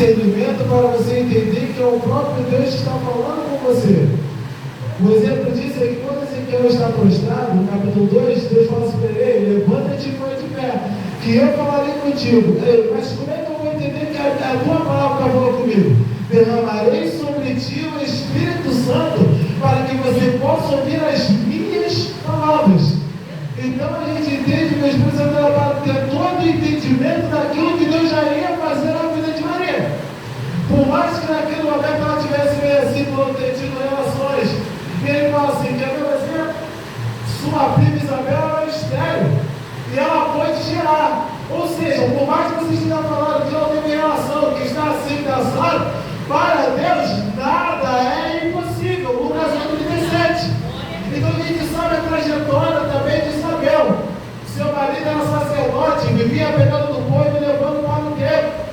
discernimento para você entender que é o próprio Deus que está falando com você. O exemplo disso é que quando Ezequiel está prostrado, no capítulo 2, Deus fala assim para ele: levanta-te e põe de pé, que eu falarei contigo. Mas como é que eu vou entender que a tua palavra está falando comigo? Derramarei sobre ti o Espírito Santo para que você possa ouvir as minhas palavras. Então a gente entende que o Espírito Santo era para ter todo o entendimento daquilo que Deus já ia fazer na vida de Maria. Por mais que naquele momento ela tivesse meio assim, por ter tido relações, e ele fala assim: quer ver você? Sua prima Isabel era estéril e ela pode gerar. Ou seja, por mais que você esteja falando que não teve relação, que está assim cansado, para Deus nada é impossível. Lucas 8:37. Então a gente sabe a trajetória também de Isabel. Seu marido era sacerdote, vivia pegando do povo e levando para o templo.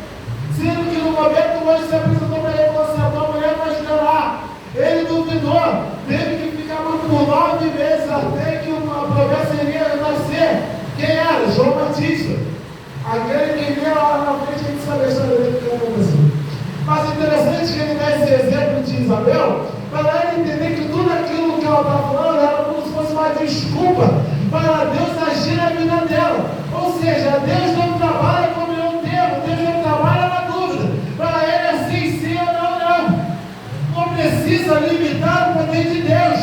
Sendo que no momento o anjo se apresentou para ele e falou assim: a tua mulher vai gerar. Ele duvidou, teve que ficar por 9 meses até que uma promessa iria nascer. Quem era? João Batista. Aquele que vinha lá na frente, a gente sabe a história dele que aconteceu. Mas interessante que ele dá esse exemplo de Isabel, para ela entender que tudo aquilo que ela está falando era como se fosse uma desculpa para Deus agir na vida dela. Ou seja, Deus não trabalha como eu devo, Deus não trabalha na dúvida. Para ele é sim ou não. Não precisa limitar o poder de Deus.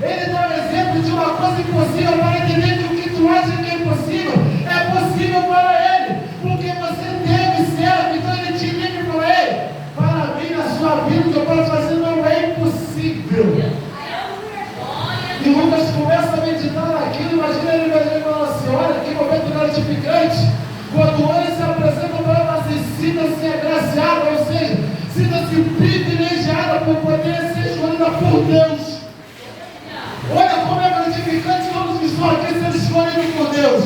Ele dá um exemplo de uma coisa impossível para entender que o que tu acha que é impossível é possível para ele, porque você deve ser. Então ele te liga e fala: ei, para mim na sua vida o que eu posso fazer não é impossível. E Lucas começa a meditar naquilo. Imagina ele falando assim: olha que momento gratificante, quando o anjo se apresenta para ela assim: sinta-se agraciada, ou seja, sinta-se privilegiada por poder ser escolhida por Deus. Olha como é gratificante todos que estão aqui sendo escolhidos por Deus.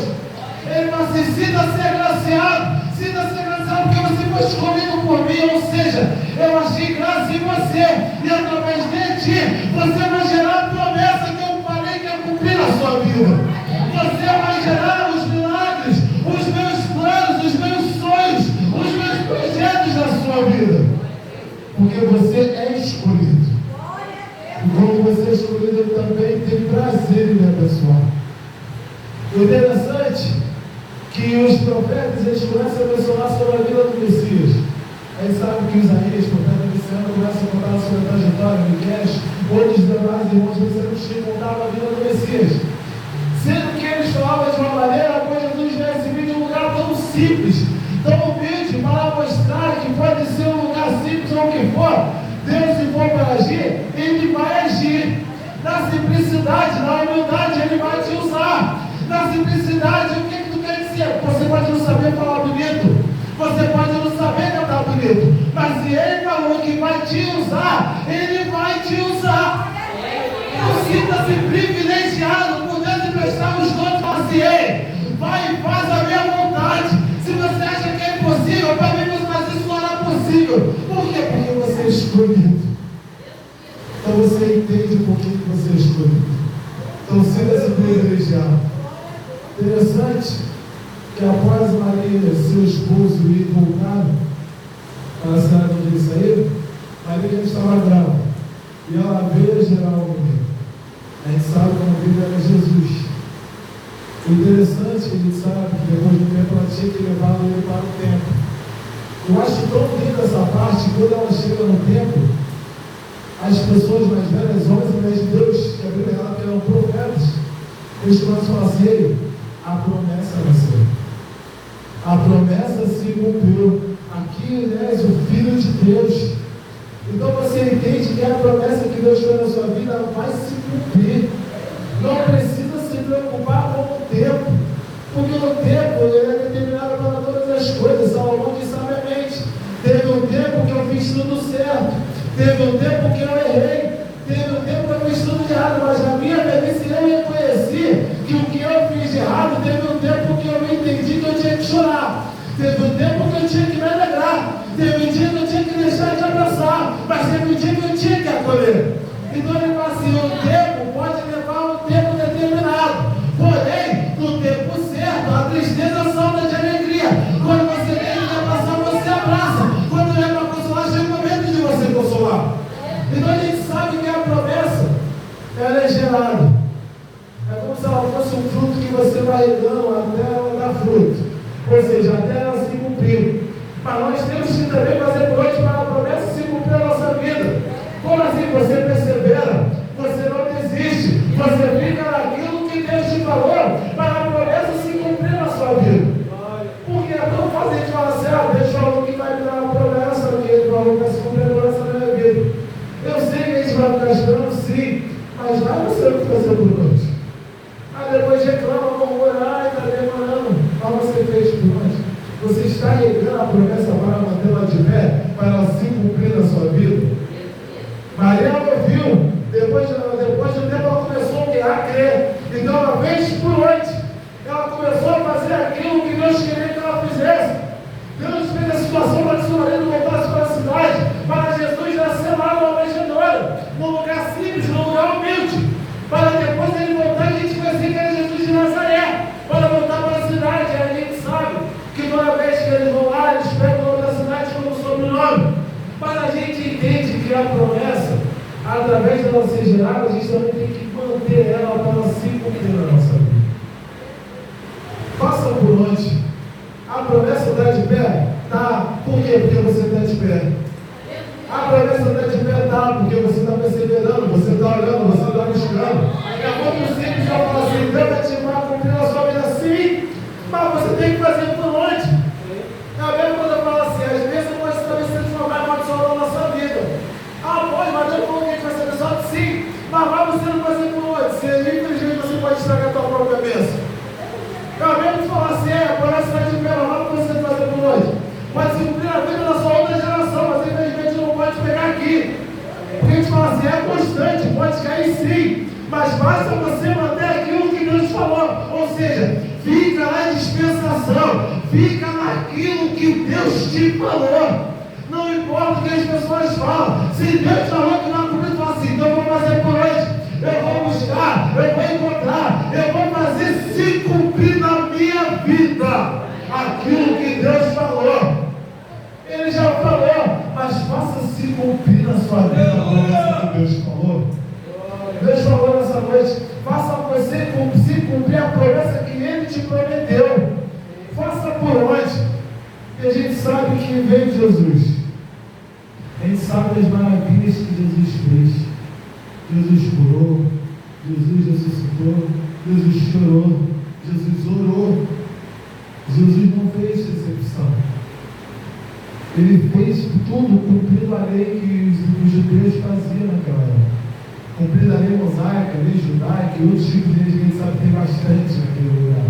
Ele fala assim: sinta-se agraciado porque você foi escolhido por mim. Ou seja, eu achei graça em você, e através de ti você vai gerar a promessa que eu falei que ia cumprir na sua vida. Você vai gerar os milagres, os meus planos, os meus sonhos, os meus projetos na sua vida, porque você é escolhido. E como você é escolhido, ele também tem prazer em me abençoar. O interessante que os profetas, eles começam a mencionar sobre a vida do Messias. A gente sabe que Isaías, profeta messiânico, começa a contar sobre a trajetória de Miqueias, outros demais irmãos messiânicos que contavam a vida do Messias. Sendo que eles falavam de uma maneira, pois Jesus veio se vir de um lugar tão simples, tão humilde, para mostrar que pode ser um lugar simples ou o que for, Deus, se for para agir, Ele vai agir. Na simplicidade, na humildade, Ele vai te usar. Na simplicidade, o que tu quer dizer? Você pode não saber falar bonito, você pode não saber cantar bonito, mas se Ele falou que vai te usar, Ele vai te usar. Então sinta-se privilegiado por Deus emprestar os dons para você. Vai e faz a minha vontade. Se você acha que é impossível, para mim, mas isso não é possível. Por quê? Porque você é escolhido. Então você entende por que você é escolhido. Então sinta-se privilegiado. Interessante que após Maria, seu esposo, ir voltar para a cidade onde ele saiu, Maria estava grávida e ela veio gerar o menino. A gente sabe que o menino era Jesus. O interessante é que a gente sabe que depois do tempo ela tinha que levar ele para o templo. Eu acho tão linda essa parte, quando ela chega no templo, as pessoas mais velhas, homens e mulheres de Deus, que a Bíblia relata que eram profetas, eles começam a falar assim: a promessa nasceu. A promessa se cumpriu. Aqui és o Filho de Deus. Então você entende que a promessa que Deus fez na sua vida vai se cumprir. Não precisa se preocupar com o tempo, porque o tempo ele é determinado para todas as coisas. Salomão disse sabiamente: teve um tempo que eu fiz tudo certo, teve um tempo que eu errei, teve um tempo que eu fiz tudo de errado, mas na minha velhice eu reconheci que o que eu fiz de errado, teve um tempo que eu entendi que eu tinha que chorar, teve um tempo que eu tinha que me alegrar, teve um dia que eu tinha que deixar de abraçar, mas teve um dia que eu tinha que acolher. Então ele fala assim: o tempo pode levar um tempo determinado, porém, no tempo certo, a tristeza salta de alegria. Quando você tem que abraçar, você abraça. Quando é para nós temos que também fazer por onde para a promessa se cumprir na nossa vida. Como assim? Você persevera, você não desiste, você fica naquilo que Deus te falou para a promessa se cumprir na sua vida. Porque é tão fácil a gente falar assim, Deus falou que vai me dar uma promessa, que Ele falou que vai se cumprir a promessa na minha vida. Eu sei que a gente vai ficar esperando, sim, mas lá não sei o que fazer por nós. Aí depois reclama, murmura, está demorando. Mas você fez por nós. Você está regando a promessa para mantê-la de pé, para ela se cumprir na sua vida. Maria ouviu, depois de um tempo ela começou a crer. Então ela fez por onde? Ela começou a fazer aquilo que Deus queria que ela fizesse. Deus fez a situação para que seu marido voltasse para a cidade, para Jesus nascer lá numa manjedoura, num lugar simples, num lugar humilde, para depois ele voltar, a gente conhecer que era Jesus de Nazaré, para voltar para a cidade. E a gente sabe que toda vez que eles vão lá, eles pegam o nome da cidade como sobrenome. Mas a gente entende que a promessa, através dela ser gerada, a gente também tem que manter ela para ela se cumprir na nossa vida. Faça por onde? A promessa está de pé? Tá. Por quê? Porque você está de pé. A promessa está de pé? Tá. Porque você está perseverando, você está olhando, você está buscando. É muito simples eu falar assim, Deus vai te chamar a cumprir a sua vida, sim, mas você tem que fazer por onde? É a mesma coisa eu falo assim, às vezes você também se transformar em maldição na nossa vida. Pode, mas Deus falou que a gente vai ser abençoado, sim, mas vai você não fazer por onde? Se infelizmente você pode estragar a tua própria bênção. Eu mesmo falar assim, a promessa está de pé, mas vai você fazer por onde? Pode se cumprir a vida da sua outra geração, mas infelizmente não pode pegar aqui. Porque a gente fala assim, é constante, pode cair sim, mas basta você manter aquilo que Deus falou. Ou seja, fica na dispensação, fica naquilo que Deus te falou. Não importa o que as pessoas falam. Se Deus falou que não cumprir, fala assim, então eu vou fazer por onde? Eu vou buscar, eu vou encontrar, eu vou fazer se cumprir na minha vida aquilo que Deus falou. Ele já falou, mas faça se cumprir na sua vida a promessa que Deus falou. Deus falou nessa noite, faça você se cumprir a promessa que Ele te prometeu. Faça por onde? E a gente sabe que veio Jesus. A gente sabe das maravilhas que Jesus fez. Jesus curou, Jesus ressuscitou, Jesus chorou, Jesus orou. Jesus não fez exceção. Ele fez tudo cumprindo a lei que os judeus faziam naquela época. Cumprindo a lei mosaica, a lei judaica e outros tipos de leis que a gente sabe que tem bastante naquele lugar.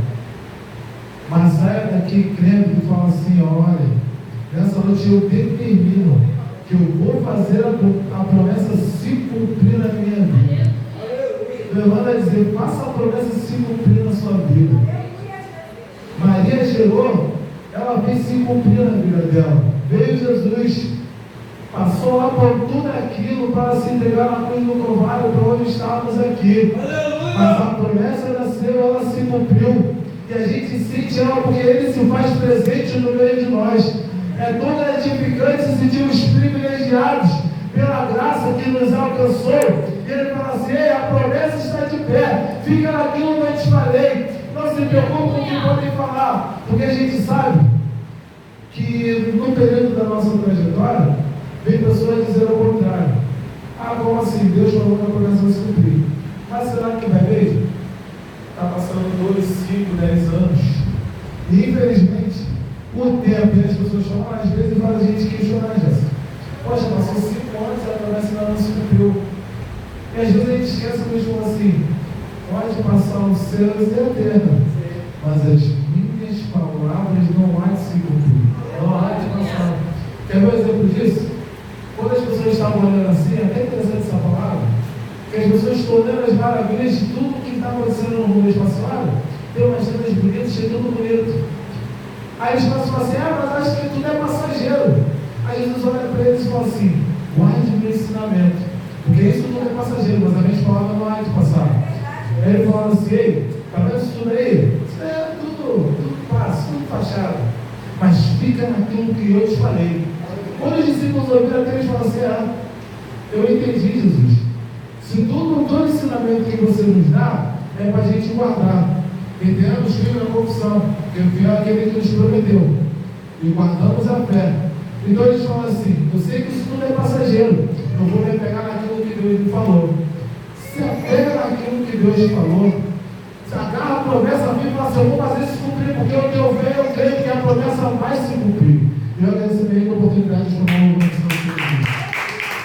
Mas saia daqui crendo e fala assim, olha, nessa noite eu determino que eu vou fazer a promessa se cumprir na minha vida. Eu mando a dizer, faça a promessa se cumprir na sua vida. Maria gerou, ela fez se cumprir na vida dela. Veio Jesus, passou lá por tudo aquilo para se entregar na cruz do Calvário para onde estávamos aqui. Mas a promessa nasceu, ela se cumpriu. E a gente sente ela porque Ele se faz presente no meio de nós. É tão gratificante se sentirmos privilegiados pela graça que nos alcançou. E Ele fala assim, a promessa está de pé, fica naquilo que eu te falei. Não se preocupe com o que podem falar, porque a gente sabe que no período da nossa trajetória, vem pessoas dizendo o contrário. Como assim? Deus falou que a promessa vai se cumprir. Mas será que vai mesmo? Está passando 2, 5, 10 anos. E infelizmente, o tempo, e as pessoas falam, às vezes faz a gente questionar, Jéssica. Poxa, passou 5 anos e a promessa ainda não se cumpriu. E às vezes a gente esquece mesmo assim, pode passar os céus e a terra, mas as minhas palavras não há de se cumprir. Não há de passar. Quer ver um exemplo disso? Quando as pessoas estavam olhando assim, é até interessante essa palavra, que as pessoas estão olhando as maravilhas de tudo que está acontecendo no mundo espacial, tem umas cenas bonitas, é tudo bonito. Aí eles falam assim, mas acho que tudo é passageiro. Aí Jesus olha para eles e fala assim, guarde o meu ensinamento, porque isso tudo é passageiro, mas a minha palavra não há de passar. Aí ele fala assim, ei, tá vendo isso tudo aí? Isso é tudo passa, tudo fachada. Mas fica naquilo que eu te falei. Quando os discípulos ouviram aquilo, eles falam assim, eu entendi, Jesus. Se todo ensinamento que você nos dá é para a gente guardar. Entendemos firme na confissão, que o fiel é aquele que nos prometeu. E guardamos a fé. Então eles falam assim: eu sei que isso tudo é passageiro, eu vou me apegar naquilo que Deus me falou. Se apega naquilo que Deus te falou, se agarra a promessa viva e fala assim: eu vou fazer isso cumprir, porque eu tenho fé, eu creio que a promessa vai se cumprir.